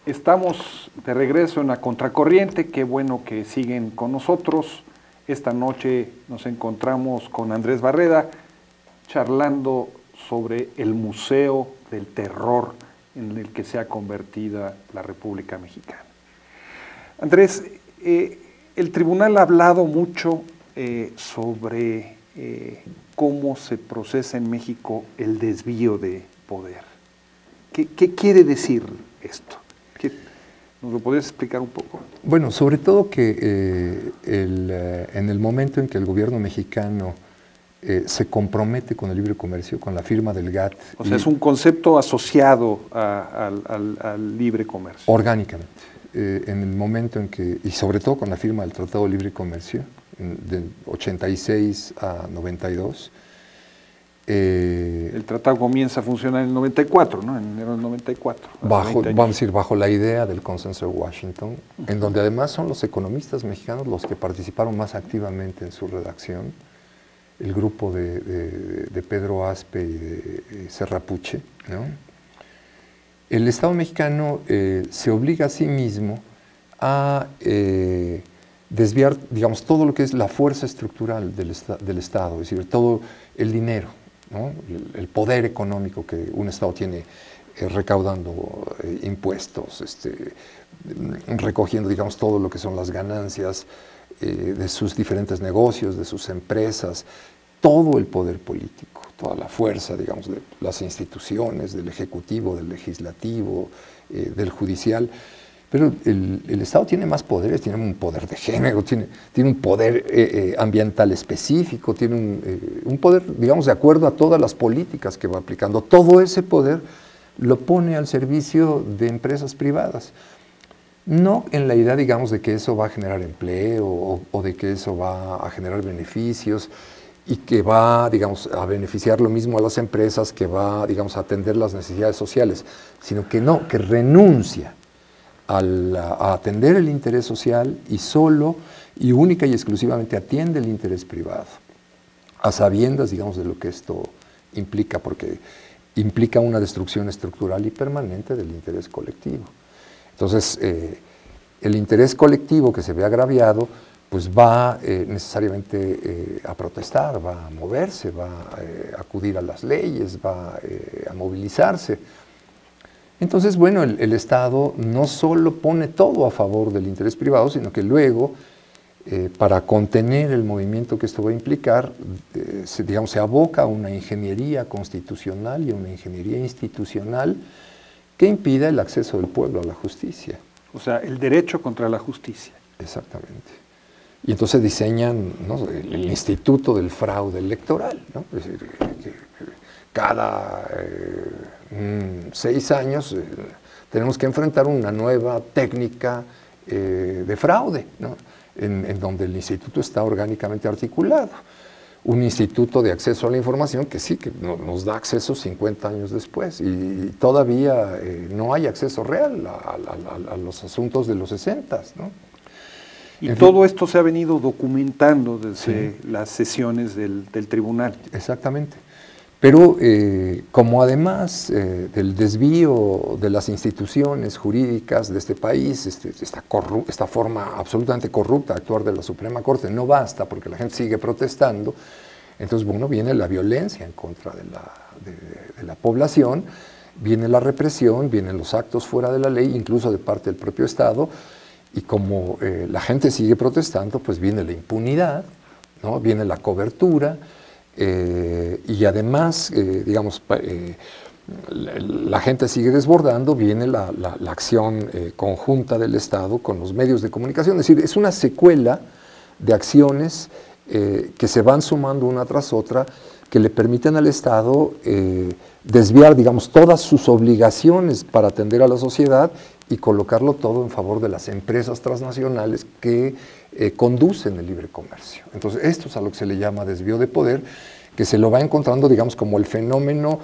Estamos de regreso en la Contracorriente, qué bueno que siguen con nosotros. Esta noche nos encontramos con Andrés Barreda charlando sobre el Museo del Terror en el que se ha convertido la República Mexicana. Andrés, el tribunal ha hablado mucho sobre cómo se procesa en México el desvío de poder. ¿Qué quiere decir esto? ¿Nos lo podrías explicar un poco? Bueno, sobre todo que en el momento en que el gobierno mexicano se compromete con el libre comercio, con la firma del GATT. O sea, es un concepto asociado al libre comercio. Orgánicamente. En el momento en que, y sobre todo con la firma del Tratado de Libre Comercio, del 86 a 92. El tratado comienza a funcionar en el 94, ¿no? En enero del 94. Vamos a decir, bajo la idea del consenso de Washington, en donde además son los economistas mexicanos los que participaron más activamente en su redacción, el grupo de Pedro Aspe y de Serra Puche, ¿no? El Estado mexicano se obliga a sí mismo a desviar, digamos, todo lo que es la fuerza estructural del Estado, es decir, todo el dinero, ¿no? El poder económico que un Estado tiene recaudando impuestos, recogiendo, digamos, todo lo que son las ganancias de sus diferentes negocios, de sus empresas, todo el poder político, toda la fuerza, digamos, de las instituciones, del Ejecutivo, del Legislativo, del Judicial. Pero el Estado tiene más poderes, tiene un poder de género, tiene un poder ambiental específico, tiene un poder, digamos, de acuerdo a todas las políticas que va aplicando. Todo ese poder lo pone al servicio de empresas privadas. No en la idea, digamos, de que eso va a generar empleo o de que eso va a generar beneficios y que va, digamos, a beneficiar lo mismo a las empresas, que va, digamos, a atender las necesidades sociales, sino que no, que renuncia a atender el interés social y solo y única y exclusivamente atiende el interés privado, a sabiendas, digamos, de lo que esto implica, porque implica una destrucción estructural y permanente del interés colectivo. Entonces, el interés colectivo que se ve agraviado, pues va necesariamente a protestar, va a moverse, va a acudir a las leyes, va a movilizarse. Entonces, bueno, el Estado no solo pone todo a favor del interés privado, sino que luego, para contener el movimiento que esto va a implicar, se aboca a una ingeniería constitucional y a una ingeniería institucional que impida el acceso del pueblo a la justicia. O sea, el derecho contra la justicia. Exactamente. Y entonces diseñan, ¿no?, el Instituto del Fraude Electoral, ¿no? Es decir, que cada 6 años tenemos que enfrentar una nueva técnica de fraude, ¿no? En donde el instituto está orgánicamente articulado. Un instituto de acceso a la información que sí, que nos da acceso 50 años después y todavía no hay acceso real a los asuntos de los 60, ¿no? Y todo esto se ha venido documentando desde las sesiones del tribunal. Exactamente. Pero como además del desvío de las instituciones jurídicas de este país, esta forma absolutamente corrupta de actuar de la Suprema Corte no basta porque la gente sigue protestando, entonces bueno, viene la violencia en contra de la población, viene la represión, vienen los actos fuera de la ley, incluso de parte del propio Estado, y como la gente sigue protestando, pues viene la impunidad, ¿no? Viene la cobertura, y además, digamos, la gente sigue desbordando, viene la acción conjunta del Estado con los medios de comunicación. Es decir, es una secuela de acciones que se van sumando una tras otra, que le permiten al Estado desviar, digamos, todas sus obligaciones para atender a la sociedad y colocarlo todo en favor de las empresas transnacionales que conducen el libre comercio. Entonces, esto es a lo que se le llama desvío de poder, que se lo va encontrando, digamos, como el fenómeno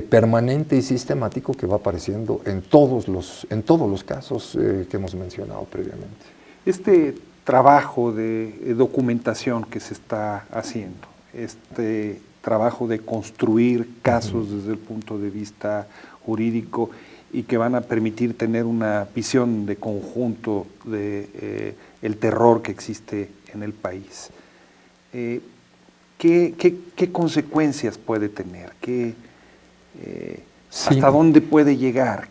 permanente y sistemático que va apareciendo en todos los casos que hemos mencionado previamente. Este trabajo de documentación que se está haciendo, este trabajo de construir casos desde el punto de vista jurídico y que van a permitir tener una visión de conjunto de el terror que existe en el país. ¿Qué consecuencias puede tener? ¿Hasta dónde puede llegar?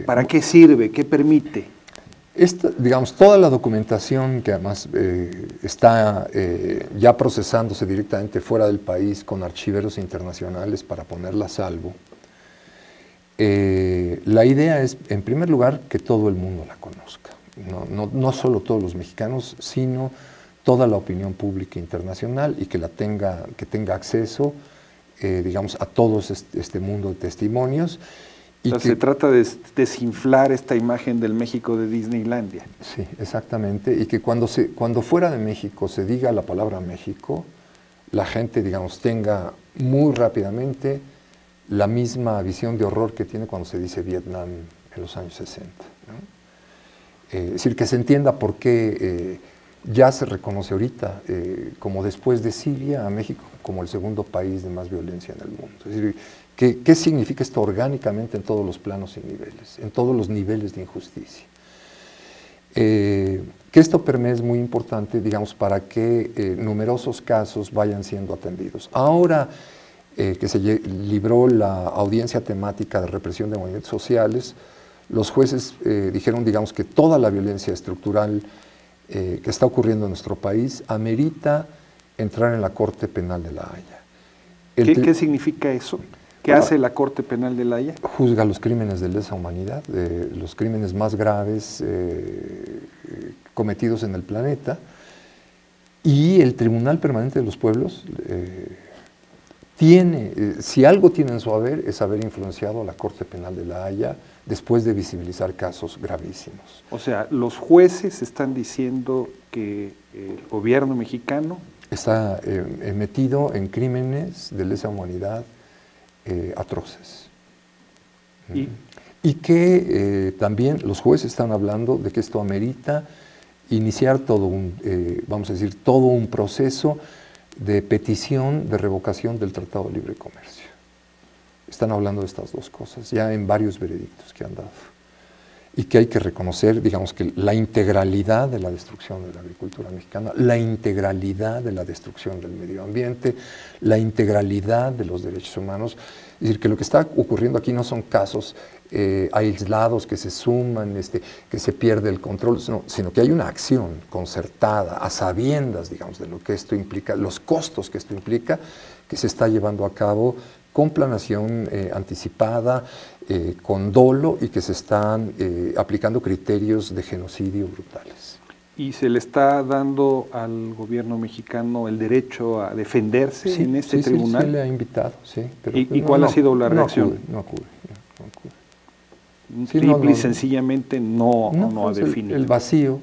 ¿Para qué sirve? ¿Qué permite? Digamos, toda la documentación que además está ya procesándose directamente fuera del país con archiveros internacionales para ponerla a salvo, la idea es, en primer lugar, que todo el mundo la conozca. No solo todos los mexicanos, sino toda la opinión pública internacional, y que tenga acceso, digamos, a todo este mundo de testimonios. O sea, se trata de desinflar esta imagen del México de Disneylandia. Sí, exactamente, y que cuando fuera de México se diga la palabra México, la gente, digamos, tenga muy rápidamente la misma visión de horror que tiene cuando se dice Vietnam en los años 60, ¿no? Es decir, que se entienda por qué ya se reconoce ahorita, como después de Siria, a México como el segundo país de más violencia en el mundo. Es decir, ¿qué significa esto orgánicamente en todos los planos y niveles, en todos los niveles de injusticia? Que esto permee es muy importante, digamos, para que numerosos casos vayan siendo atendidos. Ahora que se libró la audiencia temática de represión de movimientos sociales, los jueces dijeron, digamos, que toda la violencia estructural que está ocurriendo en nuestro país amerita entrar en la Corte Penal de La Haya. ¿Qué significa eso? ¿Qué hace la Corte Penal de La Haya? Juzga los crímenes de lesa humanidad, los crímenes más graves cometidos en el planeta, y el Tribunal Permanente de los Pueblos si algo tiene en su haber, es haber influenciado a la Corte Penal de La Haya después de visibilizar casos gravísimos. O sea, los jueces están diciendo que el gobierno mexicano está metido en crímenes de lesa humanidad atroces. Y que también los jueces están hablando de que esto amerita iniciar vamos a decir, todo un proceso de petición de revocación del Tratado de Libre Comercio. Están hablando de estas dos cosas, ya en varios veredictos que han dado. Y que hay que reconocer, digamos, que la integralidad de la destrucción de la agricultura mexicana, la integralidad de la destrucción del medio ambiente, la integralidad de los derechos humanos. Es decir, que lo que está ocurriendo aquí no son casos aislados que se suman, que se pierde el control, sino que hay una acción concertada, a sabiendas, digamos, de lo que esto implica, los costos que esto implica, que se está llevando a cabo con planación anticipada, con dolo, y que se están aplicando criterios de genocidio brutales. ¿Y se le está dando al gobierno mexicano el derecho a defenderse en este tribunal? Sí, se le ha invitado, sí. Pero ¿Y cuál ha sido la reacción? No acude. Simple y sencillamente no ha definido. El vacío,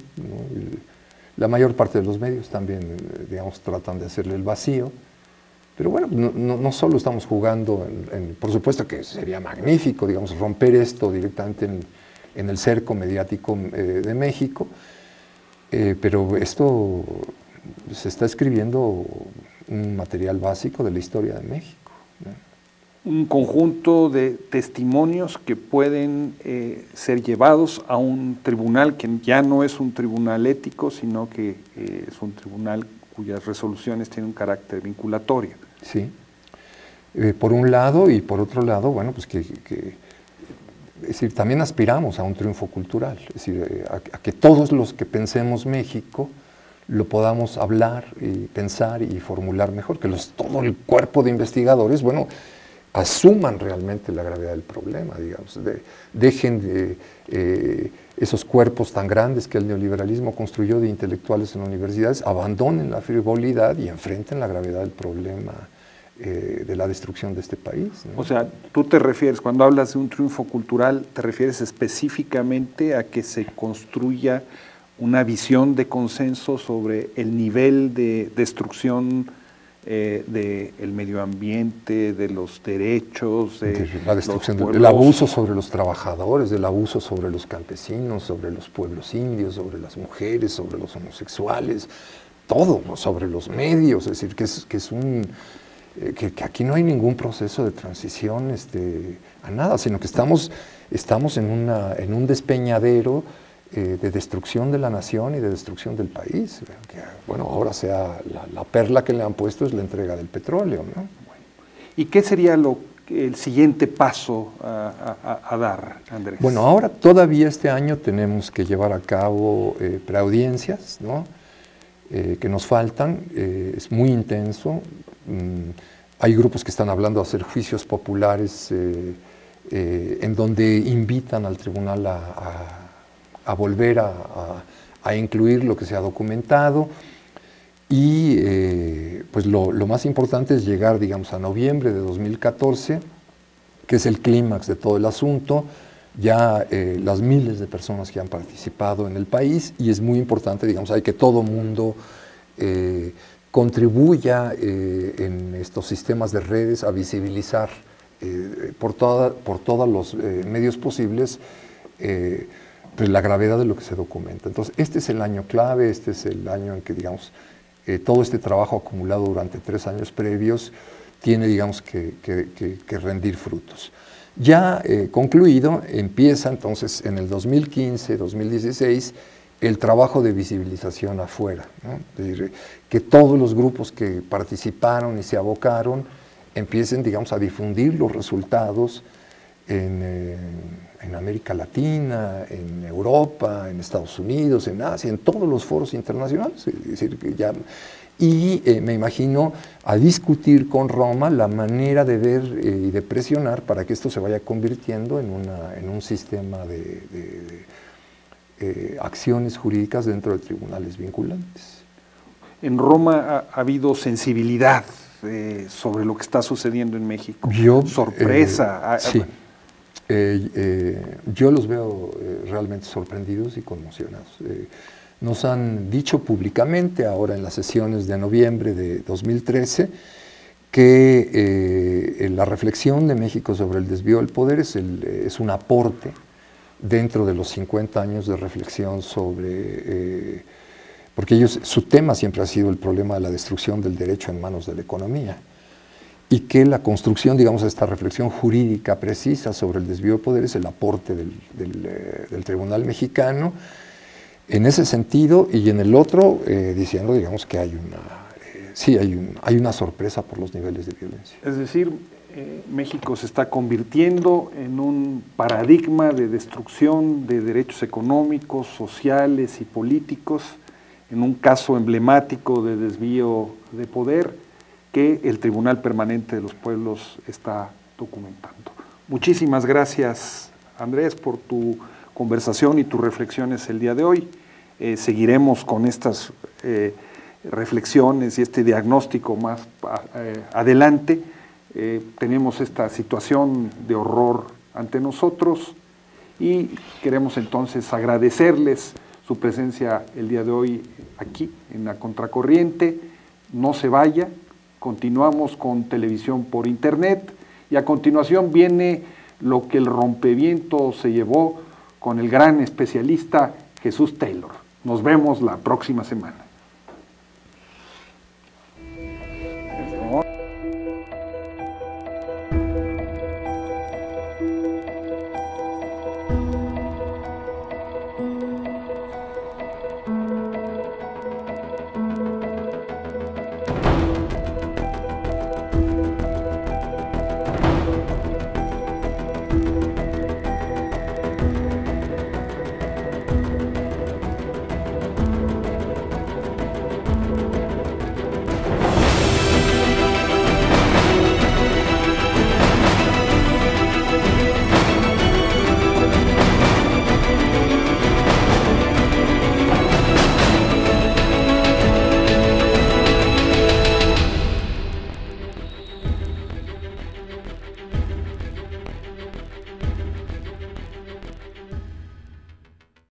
la mayor parte de los medios también, digamos, tratan de hacerle el vacío. Pero bueno, no solo estamos jugando, por supuesto que sería magnífico, digamos, romper esto directamente en el cerco mediático de México, pero esto se está escribiendo un material básico de la historia de México, ¿no? Un conjunto de testimonios que pueden ser llevados a un tribunal que ya no es un tribunal ético, sino que es un tribunal cuyas resoluciones tienen un carácter vinculatorio. Sí, por un lado, y por otro lado, bueno, pues es decir, también aspiramos a un triunfo cultural, es decir, a que todos los que pensemos México lo podamos hablar y pensar y formular mejor, que todo el cuerpo de investigadores, bueno, asuman realmente la gravedad del problema, digamos, dejen esos cuerpos tan grandes que el neoliberalismo construyó de intelectuales en universidades, abandonen la frivolidad y enfrenten la gravedad del problema de la destrucción de este país, ¿no? O sea, tú te refieres, cuando hablas de un triunfo cultural, te refieres específicamente a que se construya una visión de consenso sobre el nivel de destrucción del medio ambiente, de los derechos, de la destrucción, del abuso sobre los trabajadores, del abuso sobre los campesinos, sobre los pueblos indios, sobre las mujeres, sobre los homosexuales, todo, ¿no? Sobre los medios, es decir, que es que aquí no hay ningún proceso de transición a nada, sino que estamos en un despeñadero de destrucción de la nación y de destrucción del país. Que, bueno, ahora sea la perla que le han puesto es la entrega del petróleo, ¿no? ¿Y qué sería el siguiente paso a dar, Andrés? Bueno, ahora todavía este año tenemos que llevar a cabo preaudiencias, ¿no? Que nos faltan, es muy intenso. Hay grupos que están hablando de hacer juicios populares en donde invitan al tribunal a volver a incluir lo que se ha documentado. Y pues lo más importante es llegar, digamos, a noviembre de 2014, que es el clímax de todo el asunto, ya las miles de personas que han participado en el país, y es muy importante, digamos, hay que todo mundo contribuya en estos sistemas de redes a visibilizar por todos los medios posibles pues la gravedad de lo que se documenta. Entonces, este es el año clave, este es el año en que, digamos, todo este trabajo acumulado durante 3 años previos tiene, digamos, que rendir frutos. Ya concluido, empieza entonces en el 2015, 2016, el trabajo de visibilización afuera, ¿no? Es decir, que todos los grupos que participaron y se abocaron empiecen, digamos, a difundir los resultados en América Latina, en Europa, en Estados Unidos, en Asia, en todos los foros internacionales. Es decir, que ya, y me imagino a discutir con Roma la manera de ver y de presionar para que esto se vaya convirtiendo en un sistema de acciones jurídicas dentro de tribunales vinculantes. En Roma ha habido sensibilidad sobre lo que está sucediendo en México. Sorpresa. Sí. Yo los veo realmente sorprendidos y conmocionados. Nos han dicho públicamente, ahora en las sesiones de noviembre de 2013, que la reflexión de México sobre el desvío del poder es un aporte dentro de los 50 años de reflexión sobre... porque su tema siempre ha sido el problema de la destrucción del derecho en manos de la economía, y que la construcción, digamos, de esta reflexión jurídica precisa sobre el desvío de poder es el aporte del Tribunal Mexicano en ese sentido, y en el otro diciendo, digamos, que hay una sorpresa por los niveles de violencia. Es decir, México se está convirtiendo en un paradigma de destrucción de derechos económicos, sociales y políticos, en un caso emblemático de desvío de poder que el Tribunal Permanente de los Pueblos está documentando. Muchísimas gracias, Andrés, por tu conversación y tus reflexiones el día de hoy. Seguiremos con estas reflexiones y este diagnóstico más adelante. Tenemos esta situación de horror ante nosotros y queremos entonces agradecerles su presencia el día de hoy aquí en La Contracorriente. No se vaya, continuamos con televisión por internet y a continuación viene lo que el rompeviento se llevó con el gran especialista Jesús Taylor. Nos vemos la próxima semana.